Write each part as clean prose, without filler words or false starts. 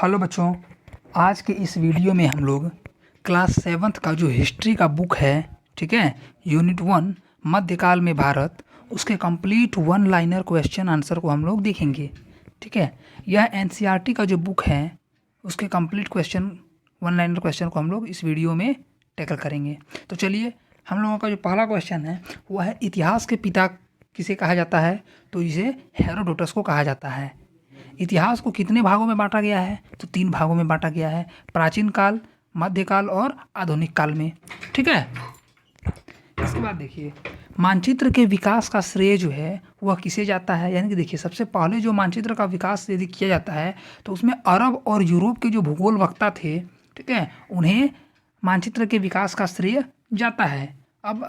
Hello बच्चों, आज के इस वीडियो में हम लोग क्लास 7th का जो हिस्ट्री का बुक है, ठीक है, यूनिट 1 मध्यकाल में भारत, उसके complete one liner question answer को हम लोग देखेंगे। ठीक है, यह एनसीईआरटी का जो बुक है उसके complete question one liner question को हम लोग इस वीडियो में टैकल करेंगे। तो चलिए, हम लोगों का जो पहला क्वेश्चन है वह है इतिहास के पिता किसे कहा जाता है? तो इसे हेरोडोटस को कहा जाता है। इतिहास को कितने भागों में बांटा गया है? तो 3 भागों में बांटा गया है, प्राचीन काल, मध्यकाल और आधुनिक काल में। ठीक है, इसके बाद देखिए, मानचित्र के विकास का श्रेय जो है वह किसे जाता है? यानी कि देखिए, सबसे पहले जो मानचित्र का विकास यदि किया जाता है तो उसमें अरब और यूरोप के जो भूगोल वक्ता थे, ठीक है, उन्हें मानचित्र के विकास का श्रेय जाता है। अब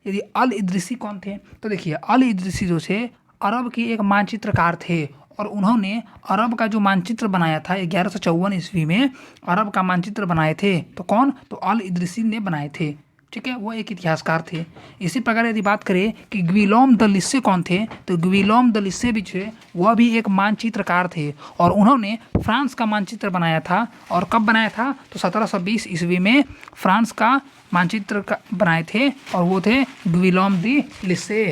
यदि अल इदरीसी कौन थे? तो देखिए, अल इदरीसी जो थे अरब के एक मानचित्रकार थे और उन्होंने अरब का जो मानचित्र बनाया था 1154 ईस्वी में अरब का मानचित्र बनाए थे। तो कौन? तो अल इदरीसी ने बनाए थे। ठीक है, वो एक इतिहासकार थे। इसी प्रकार यदि बात करें कि ग्विलोम द लिस्से कौन थे? तो ग्विलोम द लिस्से भी थे, वह भी एक मानचित्रकार थे और उन्होंने फ्रांस का मानचित्र बनाया था। और कब बनाया था? तो 1720 ईस्वी में फ्रांस का मानचित्र बनाए थे और वो थे ग्विलोम द लिस्से।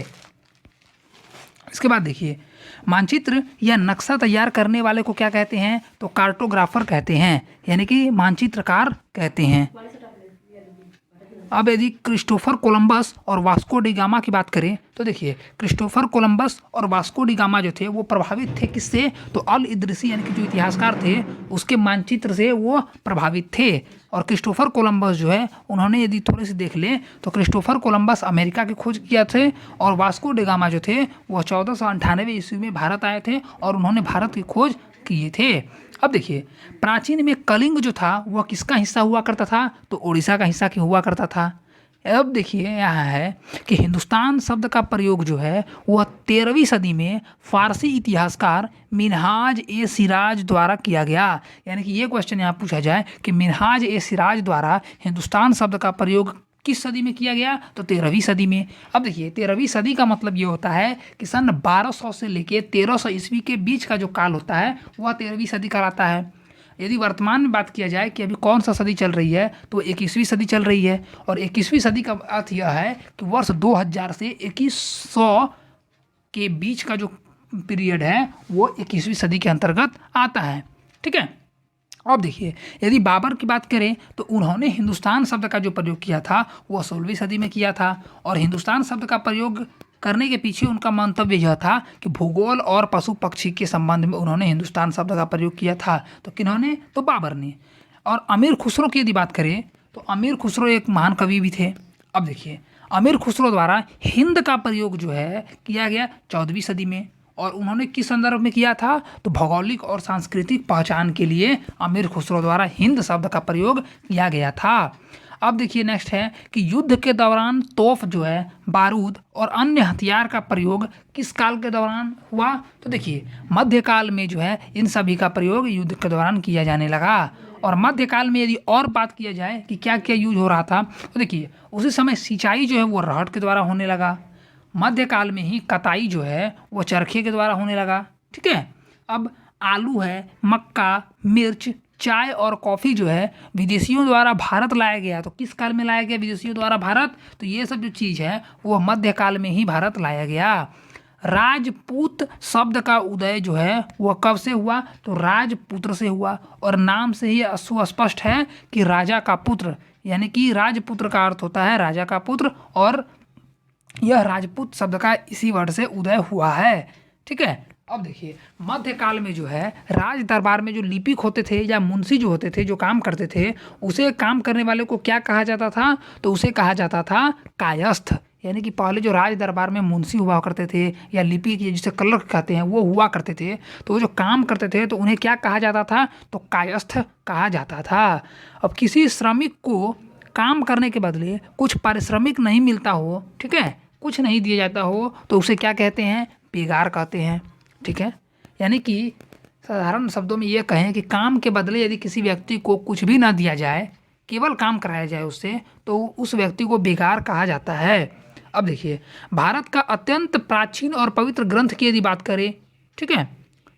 इसके बाद देखिए, मानचित्र या नक्शा तैयार करने वाले को क्या कहते हैं? तो कार्टोग्राफर कहते हैं, यानी कि मानचित्रकार कहते हैं। अब यदि क्रिस्टोफर कोलंबस और वास्को डी गामा की बात करें तो देखिए, क्रिस्टोफर कोलंबस और वास्को डी गामा जो थे वो प्रभावित थे किससे? तो अल इदरीसी यानी कि जो इतिहासकार थे उसके मानचित्र से वो प्रभावित थे। और क्रिस्टोफर कोलंबस जो है, उन्होंने यदि थोड़े से देख लें तो क्रिस्टोफर कोलंबस अमेरिका की खोज किया थे और वास्को डी गामा जो थे वह 1498 ईस्वी में भारत आए थे और उन्होंने भारत की खोज किए थे। अब देखिए, प्राचीन में कलिंग जो था वह किसका हिस्सा हुआ करता था? तो उड़ीसा का हिस्सा क्यों हुआ करता था। अब देखिए, यहाँ है कि हिंदुस्तान शब्द का प्रयोग जो है वह 13वीं सदी में फारसी इतिहासकार मिनहाज ए सिराज द्वारा किया गया। यानी कि ये क्वेश्चन यहाँ पूछा जाए कि मिनहाज ए सिराज द्वारा हिंदुस्तान शब्द का प्रयोग किस सदी में किया गया? तो 13वीं सदी में। अब देखिए, 13वीं सदी का मतलब ये होता है कि सन 1200 से लेके 1300 ईस्वी के बीच का जो काल होता है वह 13वीं सदी कहलाता है। यदि वर्तमान में बात किया जाए कि अभी कौन सा सदी चल रही है, तो 21वीं सदी चल रही है। और 21वीं सदी का अर्थ यह है कि वर्ष 2000 से 2100 के बीच का जो पीरियड है वो 21वीं सदी के अंतर्गत आता है। ठीक है, अब देखिए, यदि बाबर की बात करें तो उन्होंने हिंदुस्तान शब्द का जो प्रयोग किया था वह 16वीं सदी में किया था। और हिंदुस्तान शब्द का प्रयोग करने के पीछे उनका मंतव्य यह था कि भूगोल और पशु पक्षी के संबंध में उन्होंने हिंदुस्तान शब्द का प्रयोग किया था। तो किन्होंने? तो बाबर ने। और अमीर खुसरो की यदि बात करें तो अमीर खुसरो एक महान कवि भी थे। अब देखिए, अमीर खुसरो द्वारा हिंद का प्रयोग जो है किया गया 14वीं सदी में। और उन्होंने किस संदर्भ में किया था? तो भौगोलिक और सांस्कृतिक पहचान के लिए अमीर खुसरो द्वारा हिंद शब्द का प्रयोग किया गया था। अब देखिए, नेक्स्ट है कि युद्ध के दौरान तोप जो है, बारूद और अन्य हथियार का प्रयोग किस काल के दौरान हुआ? तो देखिए, मध्यकाल में जो है इन सभी का प्रयोग युद्ध के दौरान किया जाने लगा। और मध्यकाल में यदि और बात किया जाए कि क्या क्या यूज हो रहा था, तो देखिए, उसी समय सिंचाई जो है वो रहट के द्वारा होने लगा। मध्यकाल में ही कताई जो है वो चरखे के द्वारा होने लगा। ठीक है, अब आलू है, मक्का, मिर्च, चाय और कॉफ़ी जो है विदेशियों द्वारा भारत लाया गया। तो किस काल में लाया गया विदेशियों द्वारा भारत? तो ये सब जो चीज़ है वो मध्यकाल में ही भारत लाया गया। राजपूत शब्द का उदय जो है वह कब से हुआ? तो राजपुत्र से हुआ। और नाम से ही सुस्पष्ट है कि राजा का पुत्र, यानी कि राजपुत्र का अर्थ होता है राजा का पुत्र, और यह राजपूत शब्द का इसी वर्ड से उदय हुआ है। ठीक है, अब देखिए, मध्यकाल में जो है राज दरबार में जो लिपिक होते थे या मुंशी जो होते थे, जो काम करते थे, उसे काम करने वाले को क्या कहा जाता था? तो उसे कहा जाता था कायस्थ। यानी कि पहले जो राज दरबार में मुंशी हुआ करते थे या लिपिक, जिसे क्लर्क कहते हैं, वो हुआ करते थे, तो वो जो काम करते थे तो उन्हें क्या कहा जाता था? तो कायस्थ कहा जाता था। अब किसी श्रमिक को काम करने के बदले कुछ पारिश्रमिक नहीं मिलता हो, ठीक है, कुछ नहीं दिया जाता हो, तो उसे क्या कहते हैं? बेगार कहते हैं। ठीक है, यानी कि साधारण शब्दों में ये कहें कि काम के बदले यदि किसी व्यक्ति को कुछ भी ना दिया जाए, केवल काम कराया जाए उससे, तो उस व्यक्ति को बेगार कहा जाता है। अब देखिए, भारत का अत्यंत प्राचीन और पवित्र ग्रंथ की यदि बात करें, ठीक है,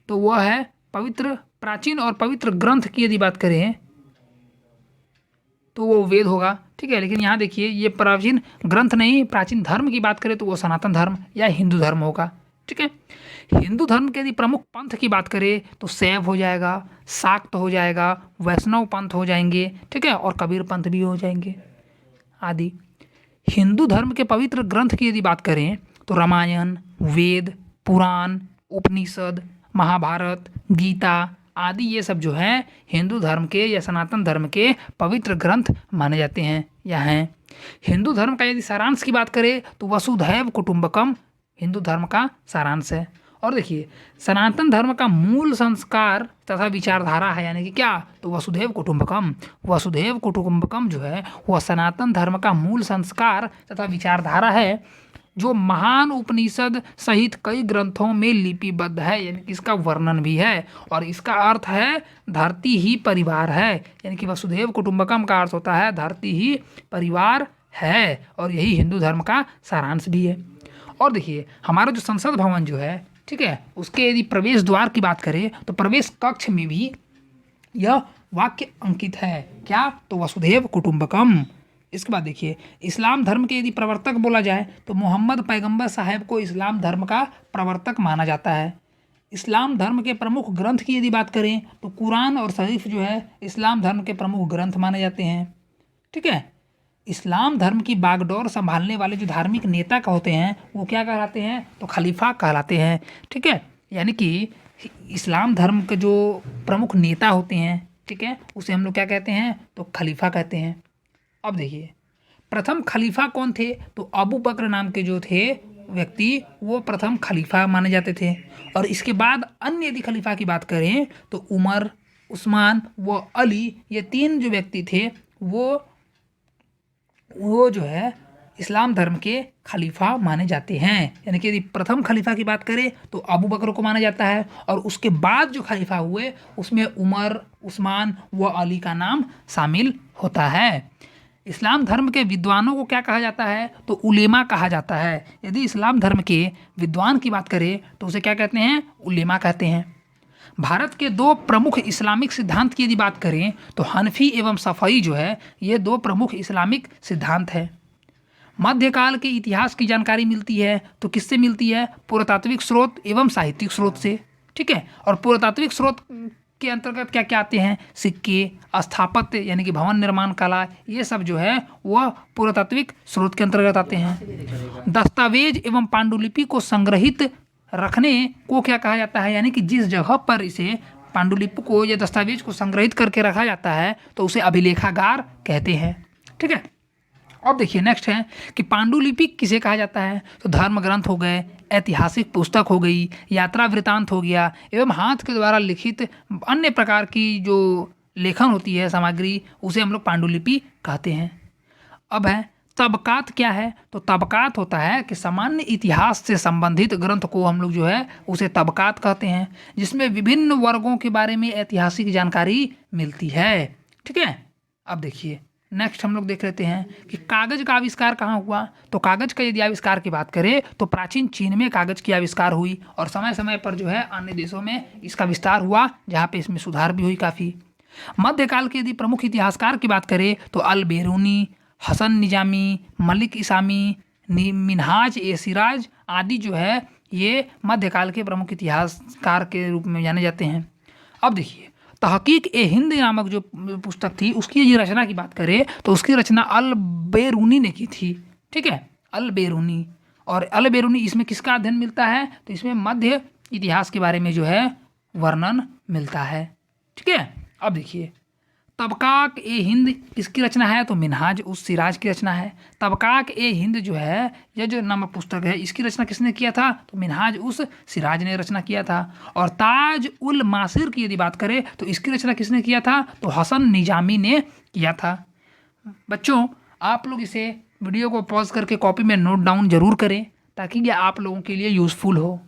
तो वह है पवित्र प्राचीन और पवित्र ग्रंथ की यदि बात करें तो वो वेद होगा, ठीक है। लेकिन यहाँ देखिए ये प्राचीन ग्रंथ नहीं, प्राचीन धर्म की बात करें तो वो सनातन धर्म या हिंदू धर्म होगा, ठीक है। हिंदू धर्म के यदि प्रमुख पंथ की बात करें तो शैव हो जाएगा, शाक्त हो जाएगा, वैष्णव पंथ हो जाएंगे, ठीक है, और कबीर पंथ भी हो जाएंगे आदि। हिंदू धर्म के पवित्र ग्रंथ की यदि बात करें तो रामायण, वेद, पुराण, उपनिषद, महाभारत, गीता आदि ये सब जो है हिंदू धर्म के या सनातन धर्म के पवित्र ग्रंथ माने जाते हैं या हैं। हिंदू धर्म का यदि सारांश की बात करें तो वसुधैव कुटुंबकम हिंदू धर्म का सारांश है। और देखिए सनातन धर्म का मूल संस्कार तथा विचारधारा है यानी कि क्या, तो वसुधैव कुटुंबकम। वसुधैव कुटुंबकम जो है वह सनातन धर्म का मूल संस्कार तथा विचारधारा है, जो महान उपनिषद सहित कई ग्रंथों में लिपिबद्ध है, यानी कि इसका वर्णन भी है। और इसका अर्थ है धरती ही परिवार है, यानी कि वसुधैव कुटुंबकम का अर्थ होता है धरती ही परिवार है, और यही हिंदू धर्म का सारांश भी है। और देखिए हमारा जो संसद भवन जो है, ठीक है, उसके यदि प्रवेश द्वार की बात करें तो प्रवेश कक्ष में भी यह वाक्य अंकित है, क्या, तो वसुधैव कुटुंबकम। इसके बाद देखिए इस्लाम धर्म के यदि प्रवर्तक बोला जाए तो मोहम्मद पैगंबर साहब को इस्लाम धर्म का प्रवर्तक माना जाता है। इस्लाम धर्म के प्रमुख ग्रंथ की यदि बात करें तो कुरान और शरीफ जो है इस्लाम धर्म के प्रमुख ग्रंथ माने जाते हैं, ठीक है। इस्लाम धर्म की बागडोर संभालने वाले जो धार्मिक नेता का होते हैं वो क्या कहलाते हैं, तो खलीफा कहलाते हैं, ठीक है। यानी कि इस्लाम धर्म के जो प्रमुख नेता होते हैं, ठीक है, उसे हम लोग क्या कहते हैं, तो खलीफा कहते हैं। अब देखिए प्रथम खलीफा कौन थे, तो अबू बकर नाम के जो थे व्यक्ति वो प्रथम खलीफा माने जाते थे। और इसके बाद अन्य यदि खलीफा की बात करें तो उमर, उस्मान व अली ये तीन जो व्यक्ति थे वो जो है इस्लाम धर्म के खलीफा माने जाते हैं। यानी कि यदि प्रथम खलीफा की बात करें तो अबू बकर को माना जाता है, और उसके बाद जो खलीफा हुए उसमें उमर, उस्मान व अली का नाम शामिल होता है। इस्लाम धर्म के विद्वानों को क्या कहा जाता है, तो उलेमा कहा जाता है। यदि इस्लाम धर्म के विद्वान की बात करें तो उसे क्या कहते हैं, उलेमा कहते हैं। भारत के दो प्रमुख इस्लामिक सिद्धांत की यदि बात करें तो हनफी एवं सफ़ई जो है ये दो प्रमुख इस्लामिक सिद्धांत है। मध्यकाल के इतिहास की जानकारी मिलती है तो किससे मिलती है, पुरातात्विक स्रोत एवं साहित्यिक स्रोत से, ठीक है। और पुरातात्विक स्रोत के अंतर्गत क्या क्या आते हैं, सिक्के, स्थापत्य यानी कि भवन निर्माण कला, ये सब जो है वह पुरातात्विक स्रोत के अंतर्गत आते हैं। दस्तावेज एवं पांडुलिपि को संग्रहित रखने को क्या कहा जाता है, यानी कि जिस जगह पर इसे पांडुलिपि को या दस्तावेज को संग्रहित करके रखा जाता है तो उसे अभिलेखागार कहते हैं, ठीक है। अब देखिए नेक्स्ट है कि पांडुलिपि किसे कहा जाता है, तो धर्म ग्रंथ हो गए, ऐतिहासिक पुस्तक हो गई, यात्रा वृतांत हो गया, एवं हाथ के द्वारा लिखित अन्य प्रकार की जो लेखन होती है सामग्री उसे हम लोग पांडुलिपि कहते हैं। अब है तबकात क्या है, तो तबकात होता है कि सामान्य इतिहास से संबंधित ग्रंथ को हम लोग जो है उसे तबकात कहते हैं, जिसमें विभिन्न वर्गों के बारे में ऐतिहासिक जानकारी मिलती है, ठीक है। अब देखिए नेक्स्ट हम लोग देख लेते हैं कि कागज का आविष्कार कहाँ हुआ, तो कागज का यदि आविष्कार की बात करें तो प्राचीन चीन में कागज की आविष्कार हुई, और समय समय पर जो है अन्य देशों में इसका विस्तार हुआ जहाँ पे इसमें सुधार भी हुई काफ़ी। मध्यकाल के यदि प्रमुख इतिहासकार की बात करें तो अल बेरूनी, हसन निजामी, मलिक इसामी, मिनहाज ए सिराज आदि जो है ये मध्यकाल के प्रमुख इतिहासकार के रूप में जाने जाते हैं। अब देखिए तहकीक ए हिंद नामक जो पुस्तक थी उसकी यदि रचना की बात करें तो उसकी रचना अल बेरूनी ने की थी, ठीक है, अल बेरूनी। और अल बेरूनी इसमें किसका अध्ययन मिलता है, तो इसमें मध्य इतिहास के बारे में जो है वर्णन मिलता है, ठीक है। अब देखिए तबकाक ए हिंद किसकी रचना है, तो मिनहाज उस सिराज की रचना है। तबकाक ए हिंद जो है यह जो नामक पुस्तक है इसकी रचना किसने किया था, तो मिनहाज उस सिराज ने रचना किया था। और ताज उल मासिर की यदि बात करें तो इसकी रचना किसने किया था, तो हसन निजामी ने किया था। बच्चों आप लोग इसे वीडियो को पॉज करके कॉपी में नोट डाउन जरूर करें ताकि यह आप लोगों के लिए यूज़फुल हो,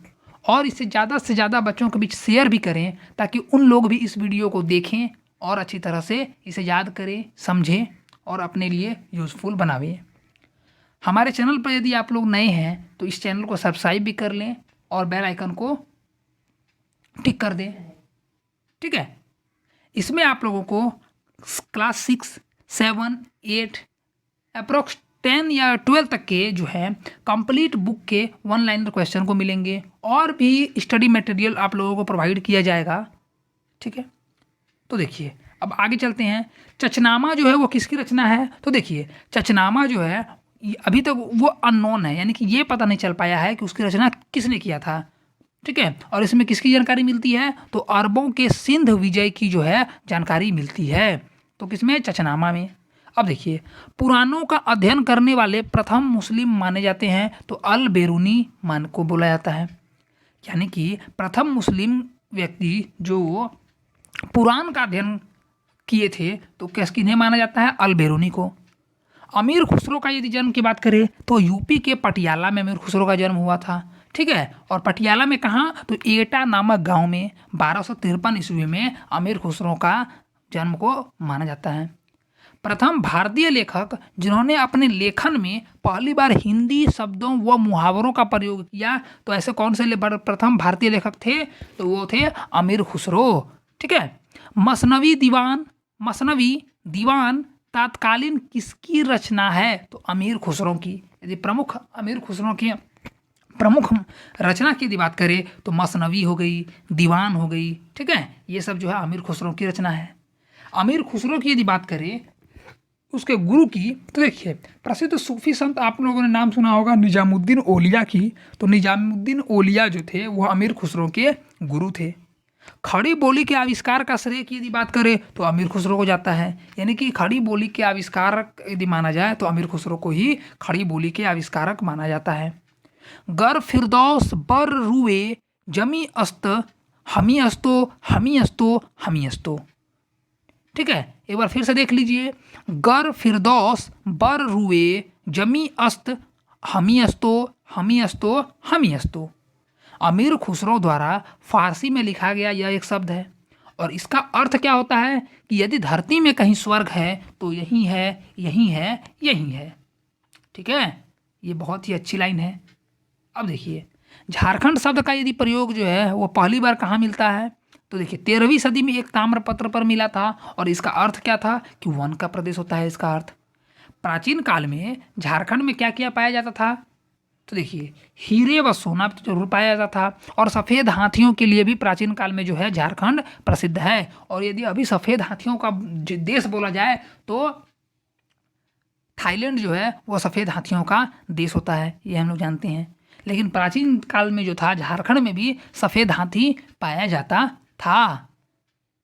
और इसे ज़्यादा से ज़्यादा बच्चों के बीच शेयर भी करें ताकि उन लोग भी इस वीडियो को देखें और अच्छी तरह से इसे याद करें, समझें और अपने लिए यूज़फुल बनावें। हमारे चैनल पर यदि आप लोग नए हैं तो इस चैनल को सब्सक्राइब भी कर लें और बेल आइकन को टिक कर दें। ठीक है। इसमें आप लोगों को क्लास 6, 7, 8 अप्रोक्स 10 या 12 तक के जो है कंप्लीट बुक के वन लाइनर क्वेश्चन को मिलेंगे और भी स्टडी मटेरियल आप लोगों को प्रोवाइड किया जाएगा, ठीक है। तो देखिए अब आगे चलते हैं। चचनामा जो है वो किसकी रचना है? तो देखिए चचनामा जो है अभी तक वो अननोन है, यानी कि ये पता नहीं चल पाया है कि उसकी रचना किसने किया था, ठीक है। और इसमें किसकी जानकारी मिलती है? तो अरबों के सिंध विजय की जो है जानकारी मिलती है। तो किसमें? चचनामा में। अब देखिए पुराणों का अध्ययन करने वाले प्रथम मुस्लिम माने जाते हैं, तो अल बेरूनी मान को बोला जाता है, यानी कि प्रथम मुस्लिम व्यक्ति जो पुराण का अध्ययन किए थे तो किन्हें माना जाता है? अल बेरूनी को। अमीर खुसरो का यदि जन्म की बात करें तो यूपी के पटियाला में अमीर खुसरो का जन्म हुआ था, ठीक है। और पटियाला में कहाँ? तो एटा नामक गांव में 1253 ईस्वी में अमीर खुसरो का जन्म को माना जाता है। प्रथम भारतीय लेखक जिन्होंने अपने लेखन में पहली बार हिंदी शब्दों व मुहावरों का प्रयोग किया, तो ऐसे कौन से प्रथम भारतीय लेखक थे? तो वो थे अमीर खुसरो, ठीक है। मसनवी दीवान तत्कालीन किसकी रचना है? तो अमीर खुसरो की। यदि प्रमुख अमीर खुसरो की प्रमुख रचना की यदि बात करें तो मसनवी हो गई, दीवान हो गई, ठीक है। ये सब जो है अमीर खुसरो की रचना है। अमीर खुसरो की यदि बात करें उसके गुरु की, तो देखिए प्रसिद्ध सूफी संत आप लोगों ने नाम सुना होगा निजामुद्दीन औलिया की। तो निजामुद्दीन औलिया जो थे वो अमीर खुसरो के गुरु थे। खड़ी बोली के आविष्कार का श्रेय की यदि बात करें तो अमीर खुसरो को जाता है, यानी कि खड़ी बोली के आविष्कारक यदि माना जाए तो अमीर खुसरो को ही खड़ी बोली के आविष्कारक माना जाता है। गर फिरदौस बर रुए जमी अस्त हमी अस्तो हमी अस्तो हमी अस्तो, ठीक है। एक बार फिर से देख लीजिए। गर फिरदौस बर रुए जमी अस्त हमी अस्तो हमी अस्तो हमी अस्तो। अमीर खुसरो द्वारा फारसी में लिखा गया यह एक शब्द है और इसका अर्थ क्या होता है कि यदि धरती में कहीं स्वर्ग है तो यही है, यही है, यही है, ठीक है। ये बहुत ही अच्छी लाइन है। अब देखिए झारखंड शब्द का यदि प्रयोग जो है वो पहली बार कहाँ मिलता है? तो देखिए 13वीं सदी में एक ताम्रपत्र पर मिला था और इसका अर्थ क्या था कि वन का प्रदेश होता है इसका अर्थ। प्राचीन काल में झारखंड में क्या क्या पाया जाता था? तो देखिए हीरे व सोना तो जरूर पाया जाता था और सफ़ेद हाथियों के लिए भी प्राचीन काल में जो है झारखंड प्रसिद्ध है। और यदि अभी सफ़ेद हाथियों का देश बोला जाए तो थाईलैंड जो है वो सफ़ेद हाथियों का देश होता है, ये हम लोग जानते हैं। लेकिन प्राचीन काल में जो था झारखंड में भी सफ़ेद हाथी पाया जाता था।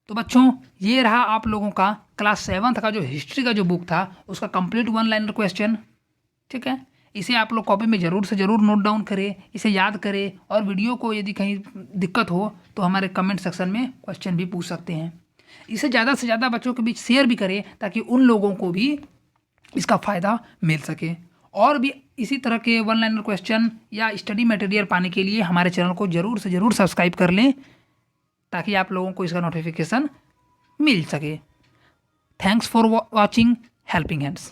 तो बच्चों ये रहा आप लोगों का क्लास 7th का जो हिस्ट्री का जो बुक था उसका कंप्लीट वन लाइनर क्वेश्चन, ठीक है। इसे आप लोग कॉपी में ज़रूर से ज़रूर नोट डाउन करें, इसे याद करें और वीडियो को यदि कहीं दिक्कत हो तो हमारे कमेंट सेक्शन में क्वेश्चन भी पूछ सकते हैं। इसे ज़्यादा से ज़्यादा बच्चों के बीच शेयर भी करें ताकि उन लोगों को भी इसका फ़ायदा मिल सके। और भी इसी तरह के वन लाइनर क्वेश्चन या स्टडी मटेरियल पाने के लिए हमारे चैनल को ज़रूर से ज़रूर सब्सक्राइब कर लें ताकि आप लोगों को इसका नोटिफिकेशन मिल सके। Thanks for watching helping hands.